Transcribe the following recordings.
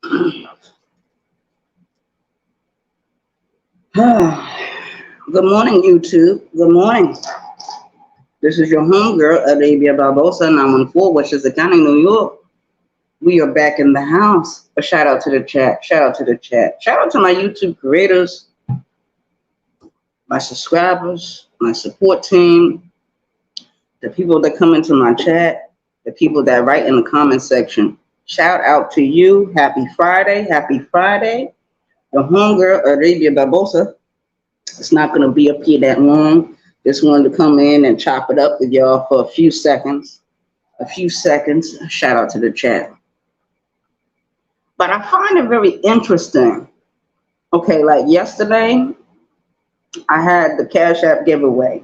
Good morning, YouTube. Good morning. This is your homegirl, Arabia Barbosa, 914, Westchester County, New York. We are back in the house. A shout out to the chat. Shout out to the chat. Shout out to my YouTube creators, my subscribers, my support team, the people that come into my chat, the people that write in the comment section. Shout out to you. Happy Friday. Happy Friday. The homegirl, Arabia Barbosa. It's not going to be up here that long. Just wanted to come in and chop it up with y'all for a few seconds. A few seconds. Shout out to the chat. But I find it very interesting. Okay, like yesterday, I had the Cash App giveaway.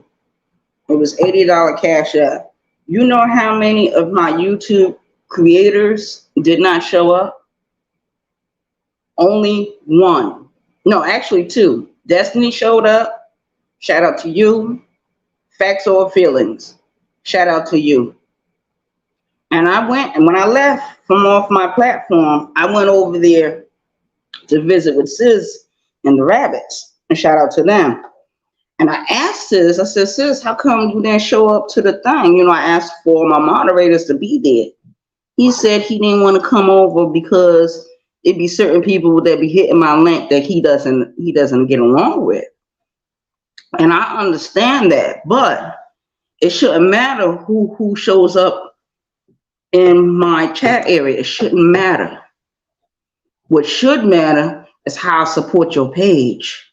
It was $80 Cash App. You know how many of my YouTube creators did not show up? Only one. No, actually two. Destiny showed up. Shout out to you. Facts or Feelings. Shout out to you. And I went, and when I left from off my platform, I went over there to visit with Sis and the Rabbits. And shout out to them. And I asked Sis, I said, Sis, how come you didn't show up to the thing? You know, I asked for my moderators to be there. He said he didn't want to come over because it'd be certain people that be hitting my link that he doesn't get along with. And I understand that, but it shouldn't matter who shows up in my chat area. It shouldn't matter. What should matter is how I support your page.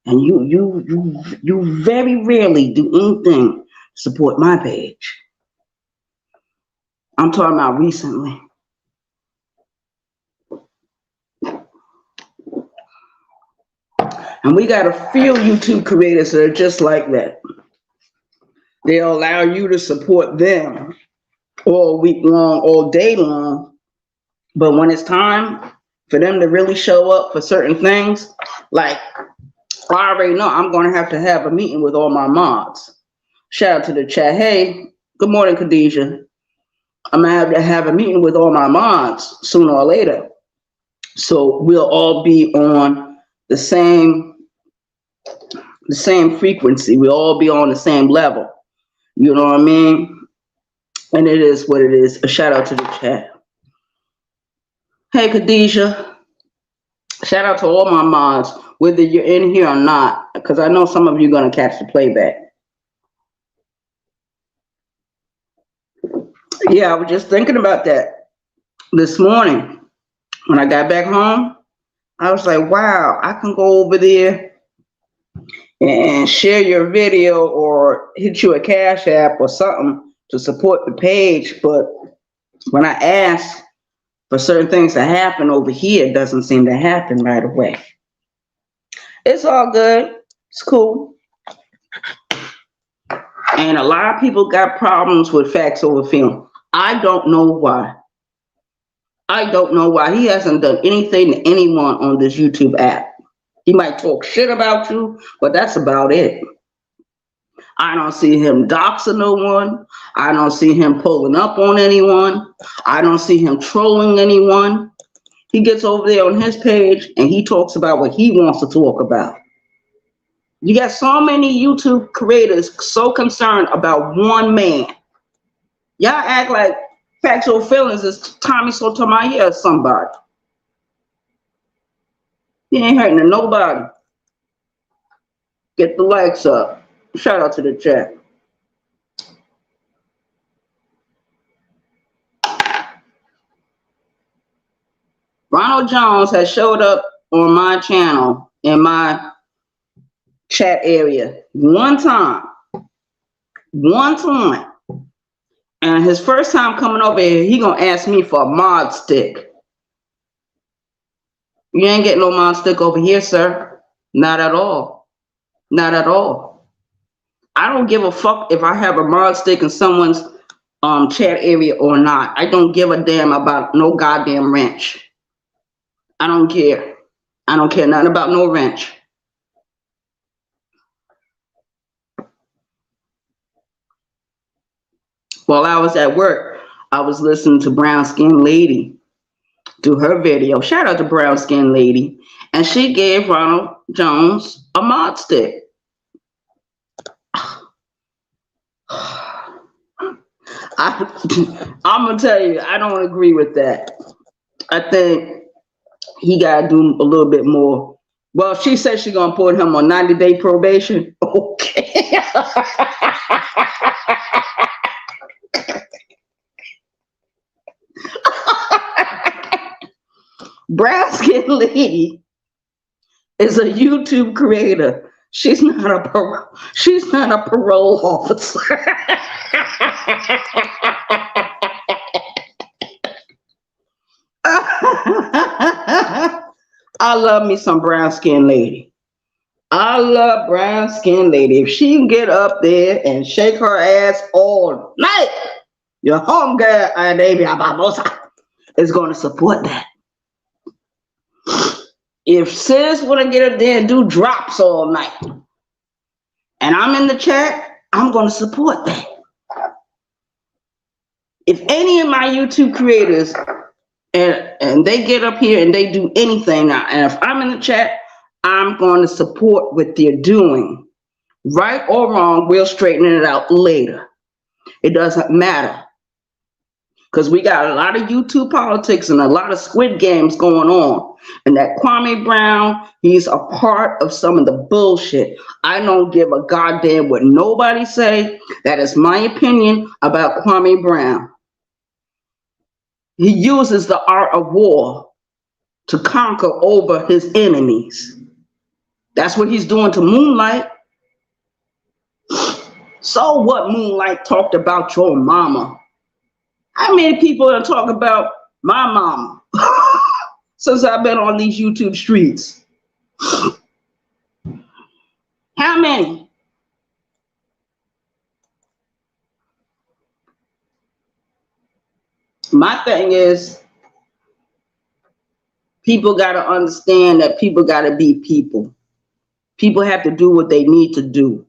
And you very rarely do anything to support my page. I'm talking about recently. And we got a few YouTube creators that are just like that. They'll allow you to support them all week long, all day long. But when it's time for them to really show up for certain things, like I already know I'm going to have a meeting with all my mods. Shout out to the chat. Hey, good morning, Khadijah. I'm going to have a meeting with all my mods sooner or later. So we'll all be on the same frequency. We'll all be on the same level. You know what I mean? And it is what it is. A shout out to the chat. Hey, Khadijah. Shout out to all my mods, whether you're in here or not, because I know some of you are going to catch the playback. Yeah, I was just thinking about that this morning. When I got back home, I was like, wow, I can go over there and share your video or hit you a Cash App or something to support the page. But when I ask for certain things to happen over here, it doesn't seem to happen right away. It's all good. It's cool. And a lot of people got problems with Facts Over Feeling. I don't know why. I don't know why. He hasn't done anything to anyone on this YouTube app. He might talk shit about you, but that's about it. I don't see him doxing no one. I don't see him pulling up on anyone. I don't see him trolling anyone. He gets over there on his page and he talks about what he wants to talk about. You got so many YouTube creators so concerned about one man. Y'all act like Facts or Feelings is Tommy Sotomayor or somebody. He ain't hurting to nobody. Get the likes up. Shout out to the chat. Ronald Jones has showed up on my channel in my chat area one time. And his first time coming over here, he gonna ask me for a mod stick. You ain't getting no mod stick over here, sir. Not at all. Not at all. I don't give a fuck if I have a mod stick in someone's chat area or not. I don't give a damn about no goddamn wrench. I don't care. I don't care nothing about no wrench. While I was at work, I was listening to Brown Skin Lady do her video. Shout out to Brown Skin Lady. And she gave Ronald Jones a mod stick. I'm going to tell you, I don't agree with that. I think he got to do a little bit more. Well, she said she's going to put him on 90-day probation. Okay. Brown Skin Lady is a YouTube creator. She's not a parole officer. I love me some Brown Skin Lady. I love Brown Skin Lady. If she can get up there and shake her ass all night, your homegirl, Adebia Barbosa, is going to support that. If sis want to get up there and do drops all night, and I'm in the chat, I'm going to support that. If any of my YouTube creators and they get up here and they do anything now, and if I'm in the chat, I'm going to support what they're doing. Right or wrong, we'll straighten it out later. It doesn't matter. Because we got a lot of YouTube politics and a lot of Squid Games going on. And that Kwame Brown, he's a part of some of the bullshit. I don't give a goddamn what nobody say. That is my opinion about Kwame Brown. He uses the art of war to conquer over his enemies. That's what he's doing to Moonlight. So what Moonlight talked about your mama? How many people are talking about my mama since I've been on these YouTube streets? How many? My thing is, people got to understand that people got to be people. People have to do what they need to do,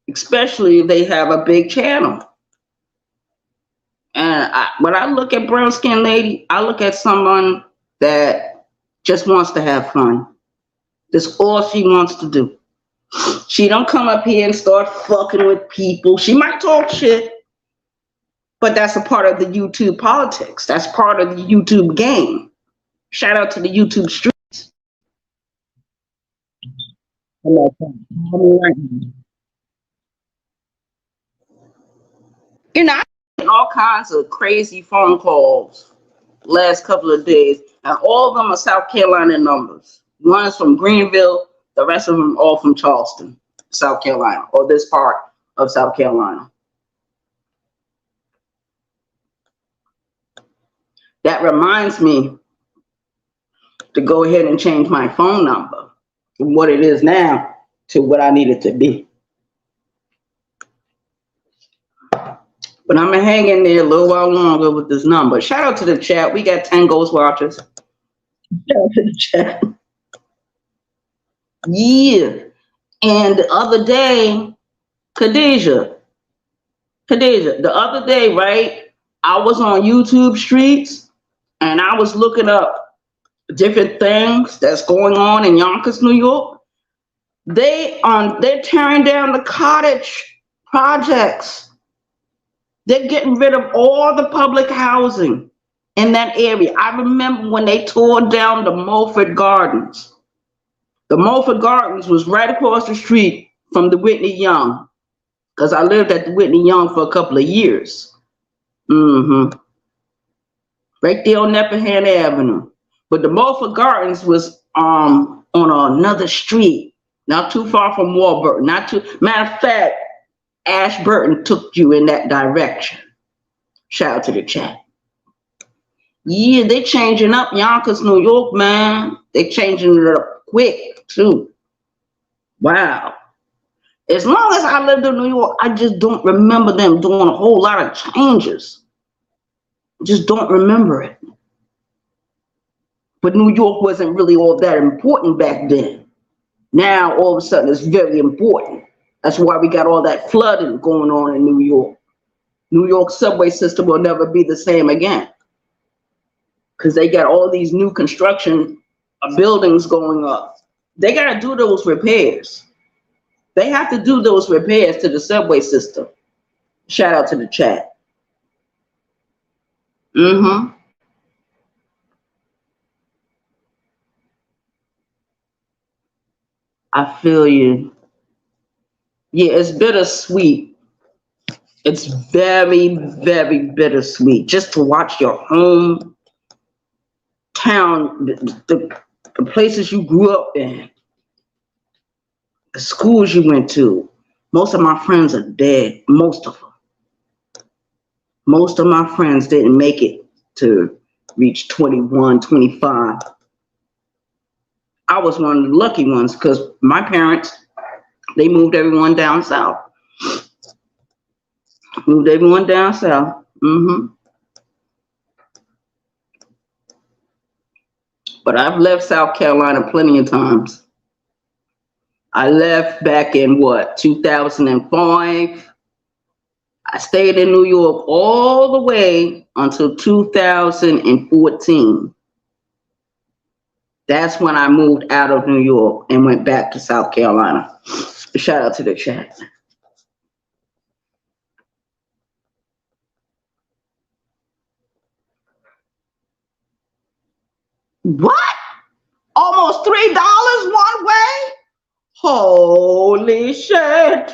especially if they have a big channel. And when I look at Brown Skin Lady, I look at someone that just wants to have fun. That's all she wants to do. She don't come up here and start fucking with people. She might talk shit, but that's a part of the YouTube politics. That's part of the YouTube game. Shout out to the YouTube streets. You know, I get all kinds of crazy phone calls last couple of days, and all of them are South Carolina numbers. One is from Greenville, the rest of them all from Charleston, South Carolina, or this part of South Carolina. That reminds me to go ahead and change my phone number from what it is now to what I need it to be. But I'm gonna hang in there a little while longer with this number. Shout out to the chat. We got 10 ghost watchers. Shout out to the chat. Yeah. And the other day, Khadijah, the other day, right? I was on YouTube streets and I was looking up different things that's going on in Yonkers, New York. They're tearing down the cottage projects. They're getting rid of all the public housing in that area. I remember when they tore down the Mulford Gardens. The Mulford Gardens was right across the street from the Whitney Young, because I lived at the Whitney Young for a couple of years. Right there on Nepperhan Avenue. But the Mulford Gardens was on another street, not too far from Warburton. Matter of fact, Ashburton took you in that direction. Shout out to the chat. Yeah, they changing up Yonkers, New York, man. They changing it up quick, too. Wow. As long as I lived in New York, I just don't remember them doing a whole lot of changes. Just don't remember it. But New York wasn't really all that important back then. Now, all of a sudden, it's very important. That's why we got all that flooding going on in New York. New York subway system will never be the same again. because they got all these new construction buildings going up. They got to do those repairs. They have to do those repairs to the subway system. Shout out to the chat. I feel you. Yeah, it's bittersweet. It's very, very bittersweet just to watch your hometown, the places you grew up in, the schools you went to. Most of my friends are dead. Most of them. Most of my friends didn't make it to reach 21, 25. I was one of the lucky ones because my parents, they moved everyone down south. Moved everyone down south. But I've left South Carolina plenty of times. I left back in 2005. I stayed in New York all the way until 2014. That's when I moved out of New York and went back to South Carolina. Shout out to the chat. What? Almost $3 one way? Holy shit.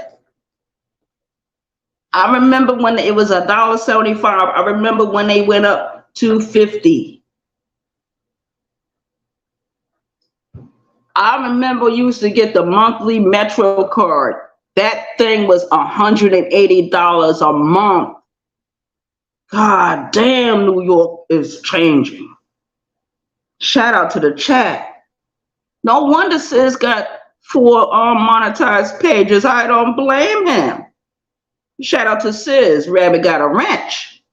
I remember when it was $1.75. I remember when they went up to $2.50. I remember you used to get the monthly Metro card. That thing was $180 a month. God damn, New York is changing. Shout out to the chat. No wonder Sis got 4 monetized pages. I don't blame him. Shout out to Sis. Rabbit got a wrench.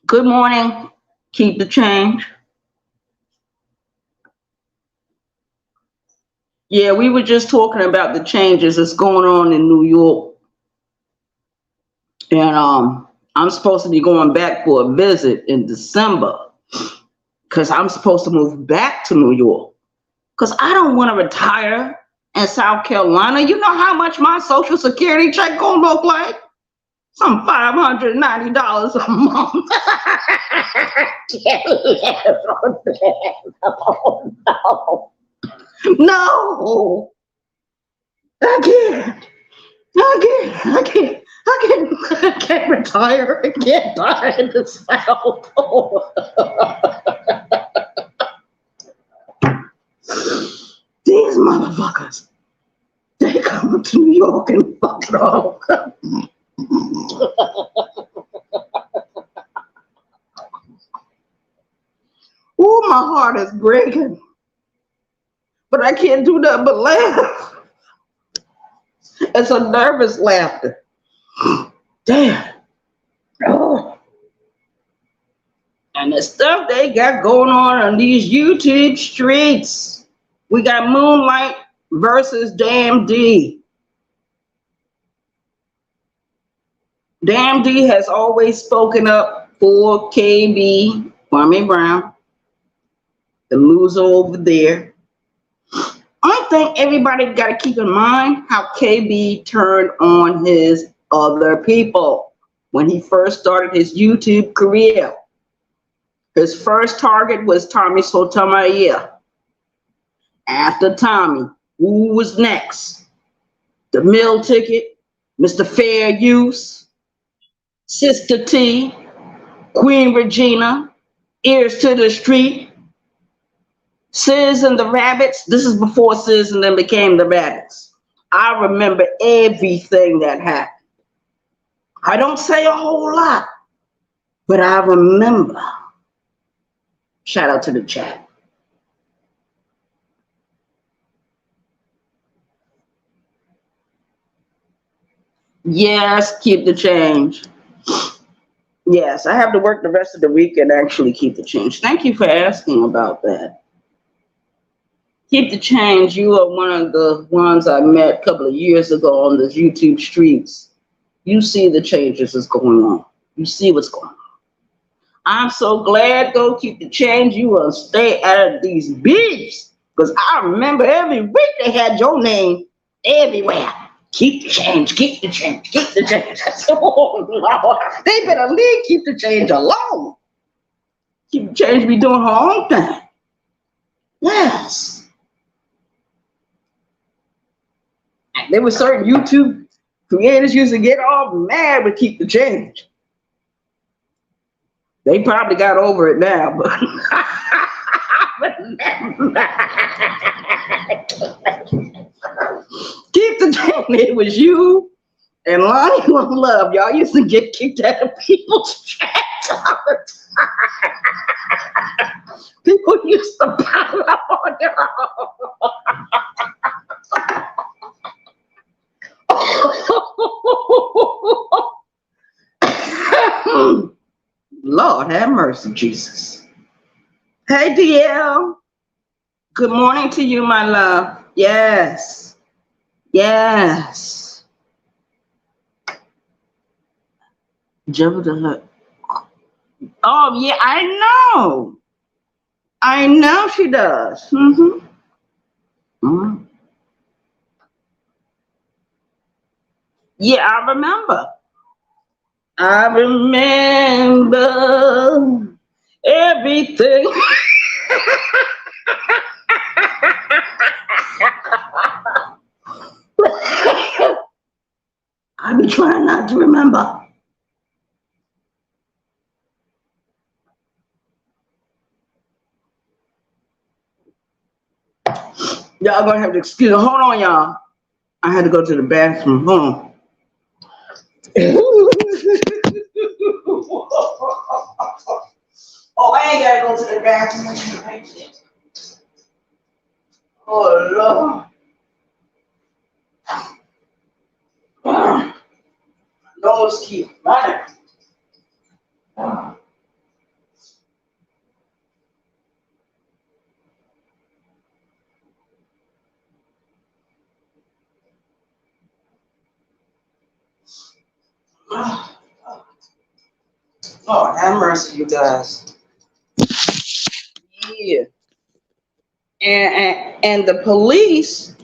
Good morning. Keep the change. Yeah, we were just talking about the changes that's going on in New York. And I'm supposed to be going back for a visit in December because I'm supposed to move back to New York because I don't want to retire in South Carolina. You know how much my Social Security check gonna look like? Some $590 a month. No, I can't retire. I can't die in the South. These motherfuckers, they come to New York and fuck it all up. Oh, my heart is breaking. But I can't do nothing but laugh. It's a nervous laughter. Damn. Oh. And the stuff they got going on these YouTube streets. We got Moonlight versus Damn D. Damn D has always spoken up for KB, Kwame Brown, the loser over there. I think everybody got to keep in mind how KB turned on his other people when he first started his YouTube career. His first target was Tommy Sotomayor. After Tommy, who was next? The Meal Ticket, Mr. Fair Use, Sister T, Queen Regina, Ears to the Street, Sis and the Rabbits. This is before Sis and then became the Rabbits. I remember everything that happened. I don't say a whole lot, but I remember. Shout out to the chat. Yes, keep the change. Yes, I have to work the rest of the week and actually keep the change. Thank you for asking about that. Keep the change. You are one of the ones I met a couple of years ago on the YouTube streets. You see the changes that's going on. You see what's going on. I'm so glad, though, keep the change. You will stay out of these beefs. Because I remember every week they had your name everywhere. Keep the change, keep the change, keep the change. I said, oh, Lord, they better leave keep the change alone. Keep the change be doing her own thing. Yes. And there were certain YouTube creators used to get all mad with keep the change. They probably got over it now, but keep the change. It was you and Lonnie One Love. Y'all used to get kicked out of people's chats all the time. People used to pile up on their own. Lord have mercy, Jesus. Hey, DL. Good morning to you, my love. Yes. Yes. Oh, yeah, I know. I know she does. Mm-hmm. Mm-hmm. Yeah, I remember. I remember everything. I be trying not to remember. Y'all gonna have to excuse me. Hold on, y'all. I had to go to the bathroom. Hold on. Oh, I ain't gotta go to the bathroom. Oh, Lord. Nose keep running. Lord, have mercy, you guys. Yeah. And the police,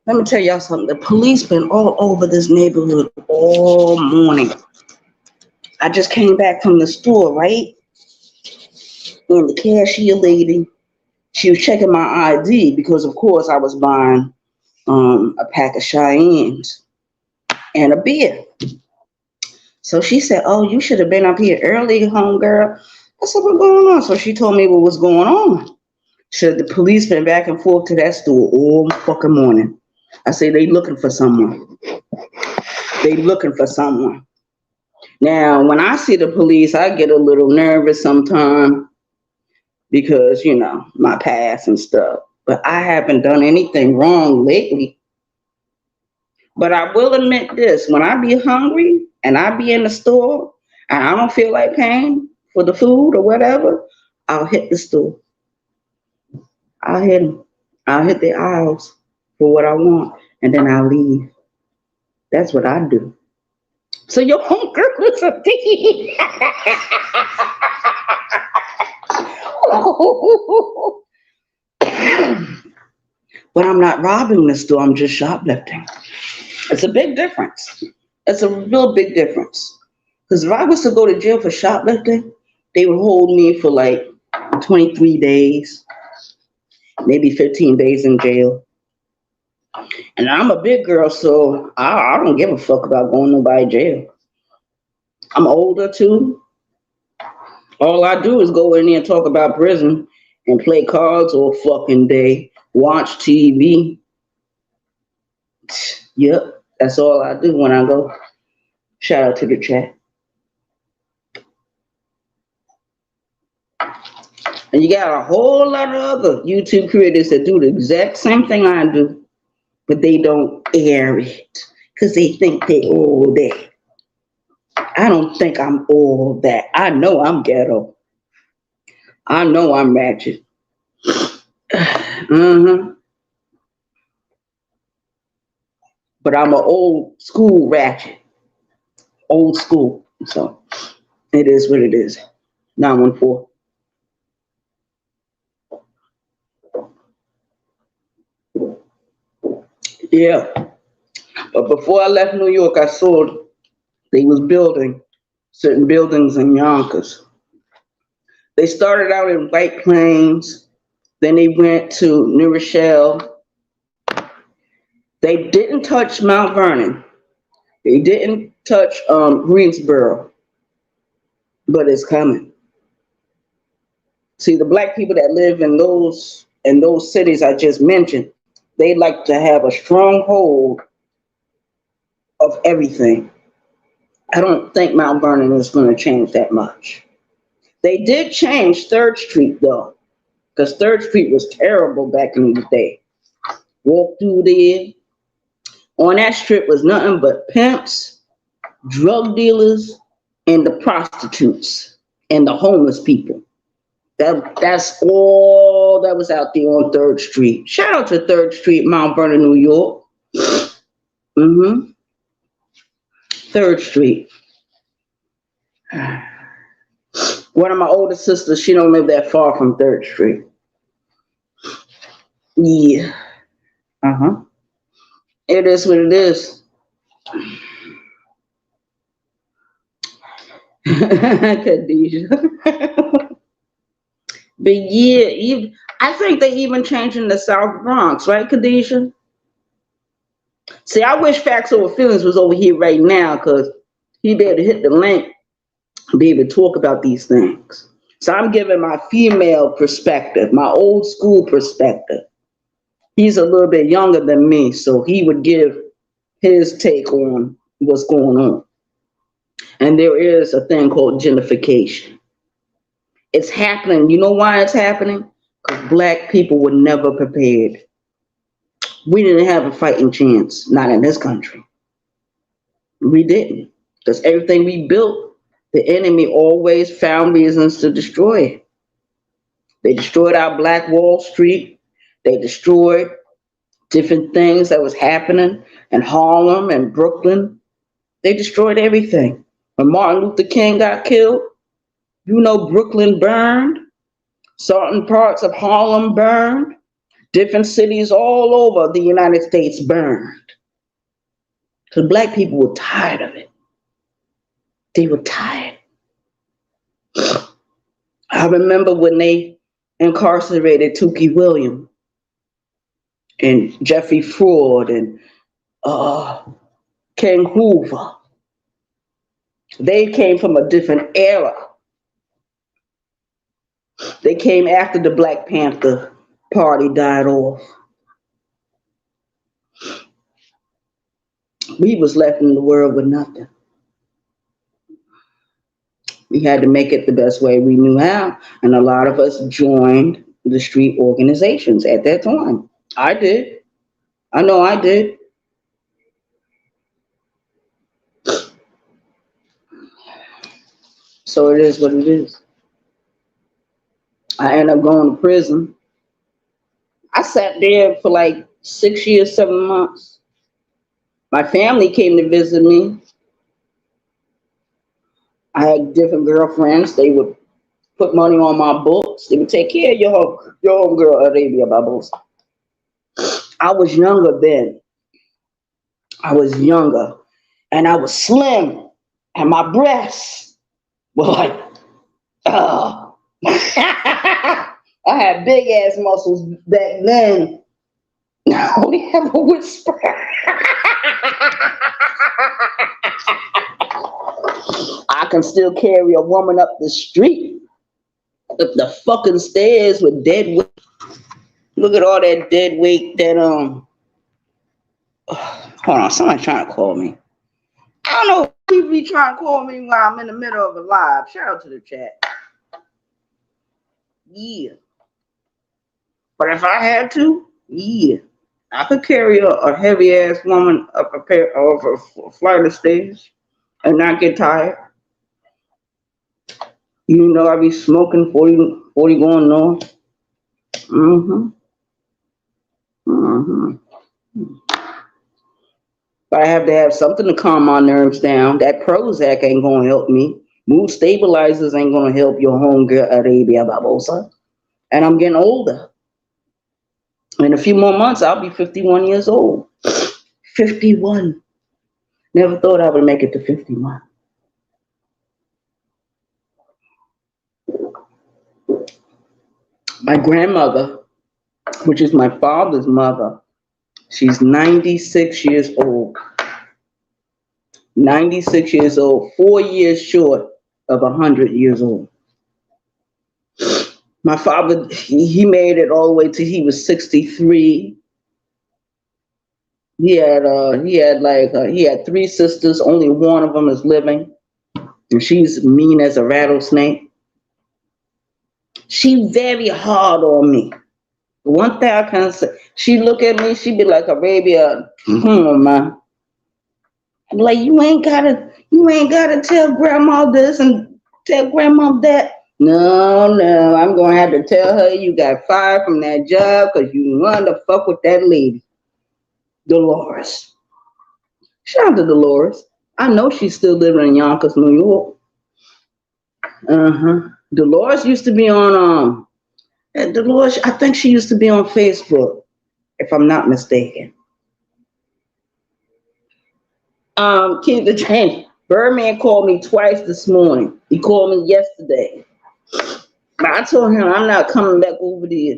let me tell y'all something. The police been all over this neighborhood all morning. I just came back from the store, right? And the cashier lady, she was checking my ID because, of course, I was buying a pack of Cheyennes and a beer. So she said, "Oh, you should have been up here early, homegirl." I said, "What's going on?" So she told me what was going on. Should the police been back and forth to that store all fucking morning? I say they looking for someone. They looking for someone. Now, when I see the police, I get a little nervous sometimes because, you know, my past and stuff. But I haven't done anything wrong lately. But I will admit this, when I be hungry and I be in the store and I don't feel like paying for the food or whatever, I'll hit the store. I'll hit them. I'll hit the aisles for what I want and then I'll leave. That's what I do. So your homegirl is a thief. But I'm not robbing the store, I'm just shoplifting. It's a big difference. It's a real big difference. Because if I was to go to jail for shoplifting, they would hold me for like 23 days, maybe 15 days in jail. And I'm a big girl, so I don't give a fuck about going to nobody jail. I'm older too. All I do is go in there and talk about prison and play cards all fucking day, watch TV. Yep, that's all I do when I go. Shout out to the chat. And you got a whole lot of other YouTube creators that do the exact same thing I do, but they don't air it because they think they all that. I don't think I'm all that. I know I'm ghetto. I know I'm ratchet. Mm-hmm. But I'm an old school ratchet. Old school. So it is what it is. 914. Yeah. But before I left New York, I saw they was building certain buildings in Yonkers. They started out in White Plains, then they went to New Rochelle. They didn't touch Mount Vernon. They didn't touch Greensboro, but it's coming. See, the black people that live in those cities I just mentioned, they like to have a stronghold of everything. I don't think Mount Vernon is going to change that much. They did change Third Street though, because Third Street was terrible back in the day. Walk through there. On that strip was nothing but pimps, drug dealers, and the prostitutes and the homeless people. That's all that was out there on Third Street. Shout out to Third Street, Mount Vernon, New York. Mm-hmm. Third Street. One of my older sisters, she don't live that far from Third Street. Yeah. Uh-huh. It is what it is. Khadijah. But yeah, I think they even changing the South Bronx, right, Khadijah? See, I wish Facts Over Feelings was over here right now because he'd be able to hit the link and be able to talk about these things. So I'm giving my female perspective, my old school perspective. He's a little bit younger than me, so he would give his take on what's going on. And there is a thing called gentrification. It's happening. You know why it's happening? Because black people were never prepared. We didn't have a fighting chance, not in this country. We didn't. Because everything we built, the enemy always found reasons to destroy it. They destroyed our Black Wall Street. They destroyed different things that was happening in Harlem and Brooklyn. They destroyed everything. When Martin Luther King got killed, you know Brooklyn burned. Certain parts of Harlem burned. Different cities all over the United States burned. Because black people were tired of it. They were tired. I remember when they incarcerated Tookie Williams and Jeffrey Ford and King Hoover. They came from a different era. They came after the Black Panther Party died off. We was left in the world with nothing. We had to make it the best way we knew how. And a lot of us joined the street organizations at that time. I did. I know I did. So it is what it is. I ended up going to prison. I sat there for like 6 years, 7 months. My family came to visit me. I had different girlfriends. They would put money on my books. They would take care of your own girl, Arabia Babos. I was younger then. I was younger. And I was slim. And my breasts were like, I had big ass muscles back then. I only have a whisper. I can still carry a woman up the street, up the fucking stairs with dead weight. Look at all that dead weight that hold on, somebody trying to call me. I don't know if people be trying to call me while I'm in the middle of a live. Shout out to the chat. Yeah. But if I had to, yeah, I could carry a heavy ass woman up a flight of stairs and not get tired. You know, I be smoking 40 going north. But I have to have something to calm my nerves down. That Prozac ain't gonna help me. Mood stabilizers ain't gonna help your homegirl Arabia Barbosa. And I'm getting older. In a few more months, I'll be 51 years old. 51. Never thought I would make it to 51. My grandmother, which is my father's mother, she's 96 years old. 96 years old, 4 years short of 100 years old. My father, he made it all the way till he was 63. He had 3 sisters. Only one of them is living, and she's mean as a rattlesnake. She very hard on me. One thing I can say, she look at me, she be like, Arabia, man. I'm like, you ain't gotta tell grandma this and tell grandma that. No, I'm gonna have to tell her you got fired from that job because you run the fuck with that lady, Dolores. Shout out to Dolores. I know she's still living in Yonkers, New York. Dolores used to be on Dolores, I think she used to be on Facebook, if I'm not mistaken. Keep the change. Birdman called me twice this morning. He called me yesterday. But I told him I'm not coming back over there.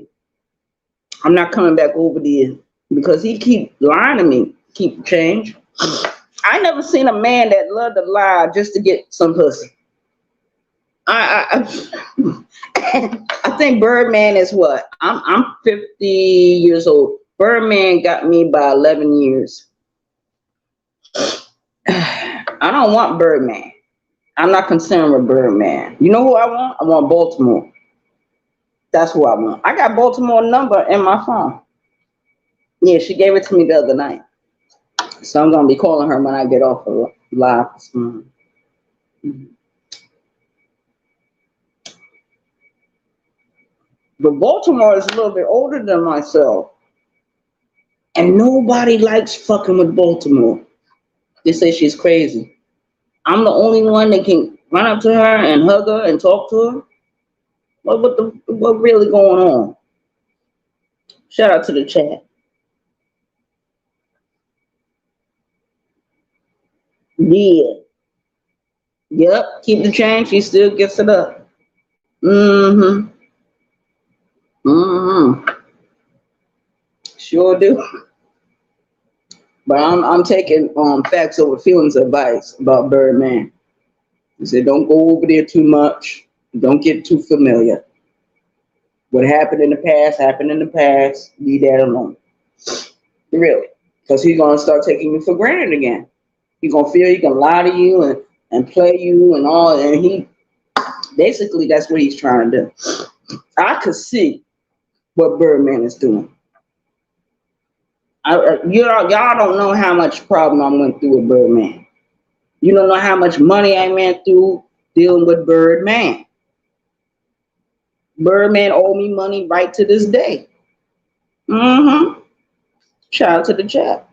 I'm not coming back over there because he keep lying to me. Keep change. I never seen a man that loved to lie just to get some pussy. I think Birdman is what? I'm 50 years old. Birdman got me by 11 years. I don't want Birdman. I'm not concerned with Birdman. You know who I want? I want Baltimore. That's who I want. I got Baltimore number in my phone. Yeah, she gave it to me the other night. So I'm going to be calling her when I get off of live this morning. But Baltimore is a little bit older than myself. And nobody likes fucking with Baltimore. They say she's crazy. I'm the only one that can run up to her and hug her and talk to her. What really going on? Shout out to the chat. Yeah. Yep. Keep the change. She still gets it up. Sure do. But I'm taking facts over feelings advice about Birdman. He said, don't go over there too much. Don't get too familiar. What happened in the past, happened in the past. Leave that alone. Really. Because he's going to start taking you for granted again. He's going to feel he can lie to you and play you and all. And he, basically, that's what he's trying to do. I could see what Birdman is doing. Y'all don't know how much problem I went through with Birdman. You don't know how much money I went through dealing with Birdman. Birdman owed me money right to this day. Shout out to the chat.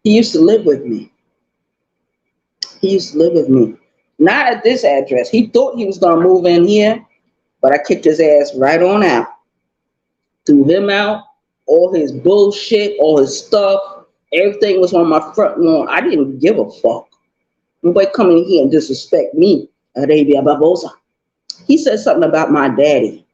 He used to live with me. Not at this address. He thought he was going to move in here, but I kicked his ass right on out. Threw him out, all his bullshit, all his stuff, everything was on my front lawn. I didn't give a fuck. Nobody come in here and disrespect me, Arabia Barbosa. He said something about my daddy.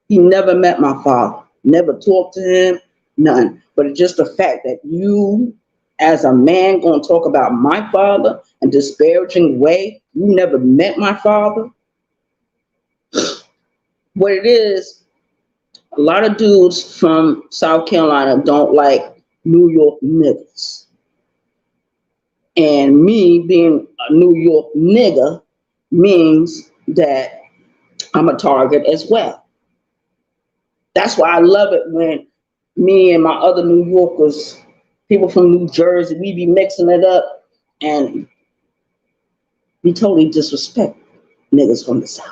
He never met my father, never talked to him, none. But it's just the fact that you, as a man, going to talk about my father in a disparaging way. You never met my father. What it is, a lot of dudes from South Carolina don't like New York niggas. And me being a New York nigga means that I'm a target as well. That's why I love it when me and my other New Yorkers, people from New Jersey, we be mixing it up and we totally disrespect niggas from the South.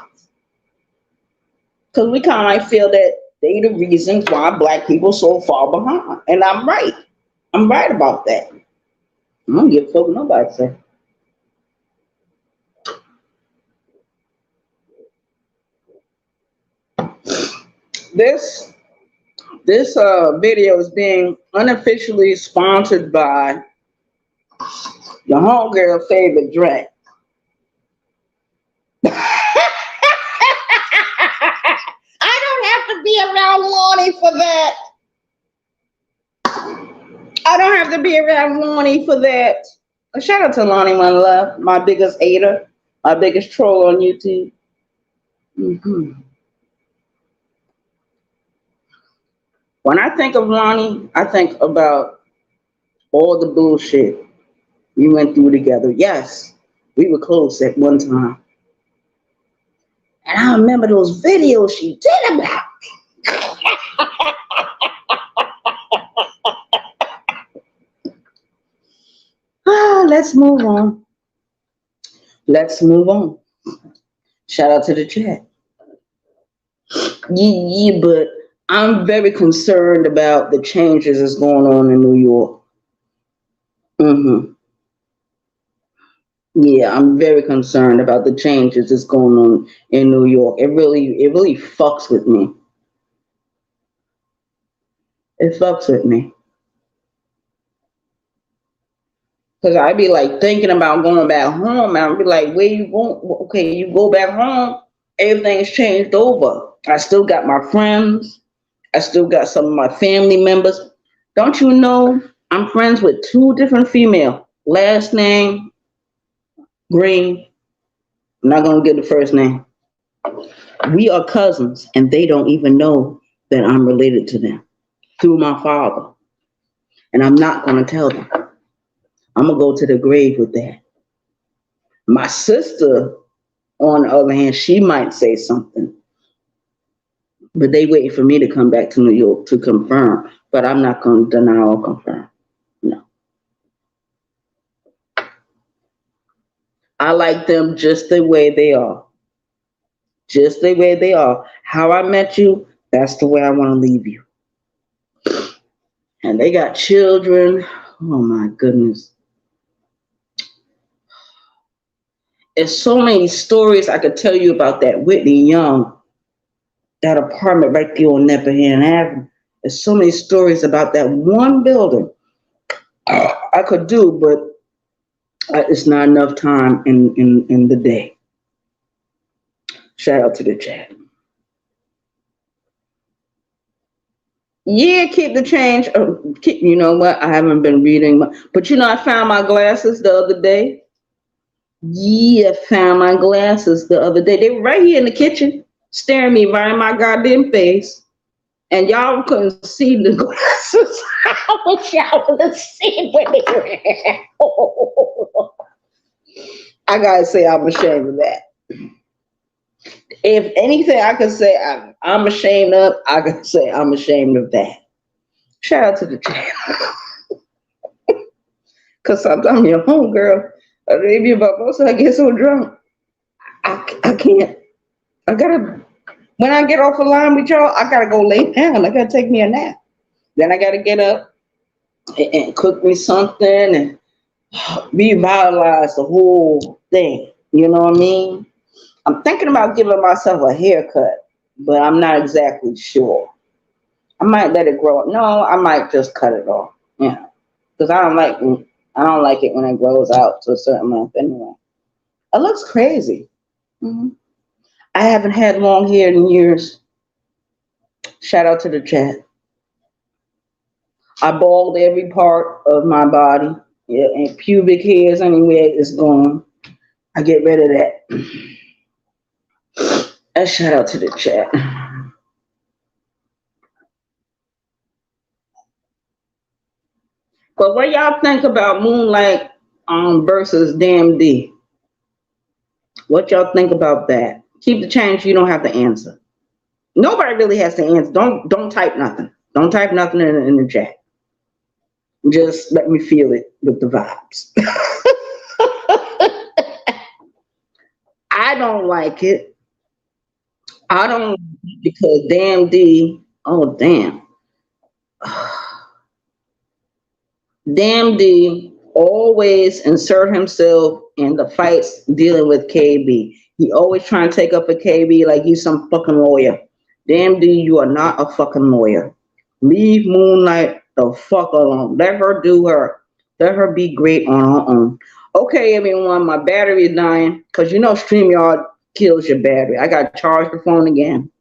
Because we kind of like feel that They the reasons why black people so far behind. And I'm right. I'm right about that. I don't give a fuck what nobody say. This this video is being unofficially sponsored by your homegirl favorite drink. I don't have to be around Lonnie for that. I don't have to be around Lonnie for that. A shout out to Lonnie One Love, my biggest hater, my biggest troll on YouTube. hmm When I think of Lonnie, I think about all the bullshit we went through together. Yes, we were close at one time. And I remember those videos she did about me. Let's move on. Let's move on. Shout out to the chat. Yeah, but I'm very concerned about the changes that's going on in New York. Yeah, I'm very concerned about the changes that's going on in New York. It really fucks with me. It fucks with me. Cause I be like thinking about going back home, and I'd be like, "Where you going? Okay, you go back home. Everything's changed over. I still got my friends. I still got some of my family members. Don't you know? I'm friends with two different female. Last name Green. I'm not gonna get the first name. We are cousins, and they don't even know that I'm related to them through my father. And I'm not gonna tell them. I'm gonna go to the grave with that. My sister, on the other hand, she might say something, but they waiting for me to come back to New York to confirm. But I'm not gonna deny or confirm. No, I like them just the way they are. Just the way they are. How I met you, that's the way I want to leave you. And they got children. Oh my goodness. There's so many stories I could tell you about that Whitney Young, that apartment right there on Nepperhan Avenue. There's so many stories about that one building I could do, but it's not enough time in the day. Shout out to the chat. Yeah, keep the change. You know what? I haven't been reading, but I found my glasses the other day. Yeah, found my glasses the other day. They were right here in the kitchen, staring me right in my goddamn face. And y'all couldn't see the glasses. I wish y'all would have seen what they were. I gotta say, I'm ashamed of that. If anything I could say I'm ashamed of, I could say I'm ashamed of that. Shout out to the chat. Because sometimes your homegirl, maybe about most, I get so drunk. I can't. I gotta, when I get off the line with y'all, I gotta go lay down. I gotta take me a nap. Then I gotta get up and cook me something and revitalize the whole thing. You know what I mean? I'm thinking about giving myself a haircut, but I'm not exactly sure. I might let it grow. No, I might just cut it off. Yeah, because I don't like it when it grows out to a certain length anyway. It looks crazy. I haven't had long hair in years. Shout out to the chat. I bald every part of my body. Yeah, and pubic hairs anywhere is gone. I get rid of that. And shout out to the chat. But what y'all think about Moonlight versus DMD? What y'all think about that? Keep the change. You don't have to answer. Nobody really has to answer. Don't type nothing. Don't type nothing in the chat. Just let me feel it with the vibes. I don't like it. I don't, because DMD Oh, damn. Damn D always insert himself in the fights dealing with KB. He always trying to take up a KB like he's some fucking lawyer. Damn D, you are not a fucking lawyer. Leave Moonlight the fuck alone. Let her do her. Let her be great on her own. Okay, everyone, my battery is dying because you know StreamYard kills your battery. I got to charge the phone again.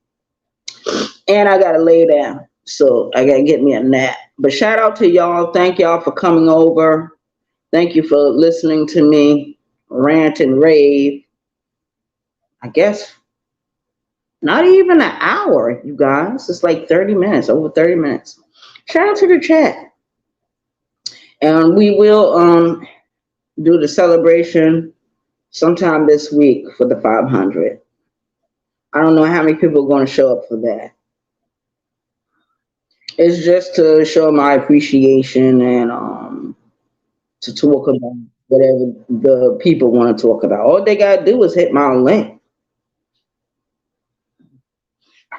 And I got to lay down. So I got to get me a nap. But shout out to y'all. Thank y'all for coming over. Thank you for listening to me rant and rave. I guess not even an hour, you guys. It's like 30 minutes, over 30 minutes. Shout out to the chat. And we will do the celebration sometime this week for the 500. I don't know how many people are going to show up for that. It's just to show my appreciation and to talk about whatever the people want to talk about. All they got to do is hit my link.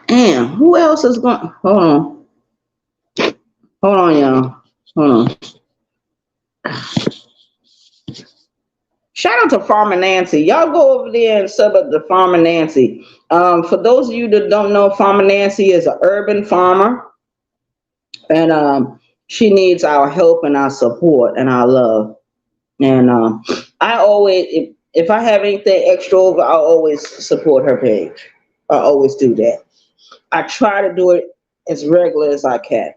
Damn, who else is going? Hold on. Hold on, y'all. Hold on. Shout out to Farmer Nancy. Y'all go over there and sub up to Farmer Nancy. For those of you that don't know, Farmer Nancy is an urban farmer. And she needs our help and our support and our love. And I always, if I have anything extra over, I'll always support her page. I always do that. I try to do it as regular as I can.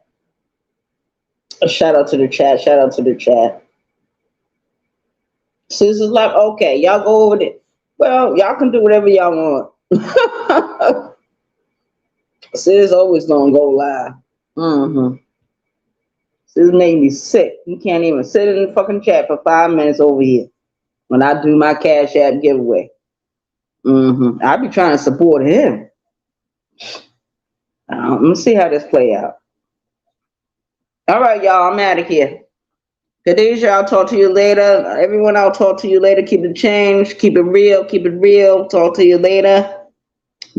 A shout out to the chat. Shout out to the chat. Sis is like, okay, y'all go over there. Well, y'all can do whatever y'all want. Sis always gonna go live. Sis made me sick. You can't even sit in the fucking chat for 5 minutes over here when I do my Cash App giveaway. I be trying to support him. Let me see how this play out. All right, y'all, I'm out of here. Khadijah, I'll talk to you later. Everyone, I'll talk to you later. Keep it change. Keep it real. Keep it real. Talk to you later.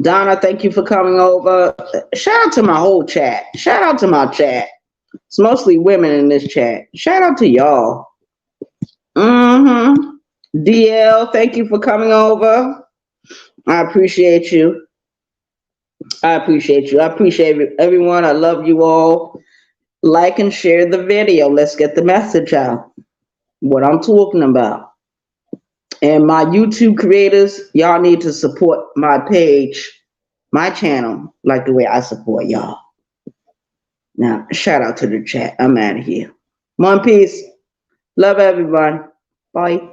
Donna, thank you for coming over. Shout out to my whole chat. Shout out to my chat. It's mostly women in this chat. Shout out to y'all. DL, thank you for coming over. I appreciate you. I appreciate you. I appreciate everyone. I love you all. Like and share the video. Let's get the message out. What I'm talking about. And my YouTube creators, y'all need to support my page, my channel, like the way I support y'all. Now, shout out to the chat. I'm out of here. One piece. Love everyone. Bye.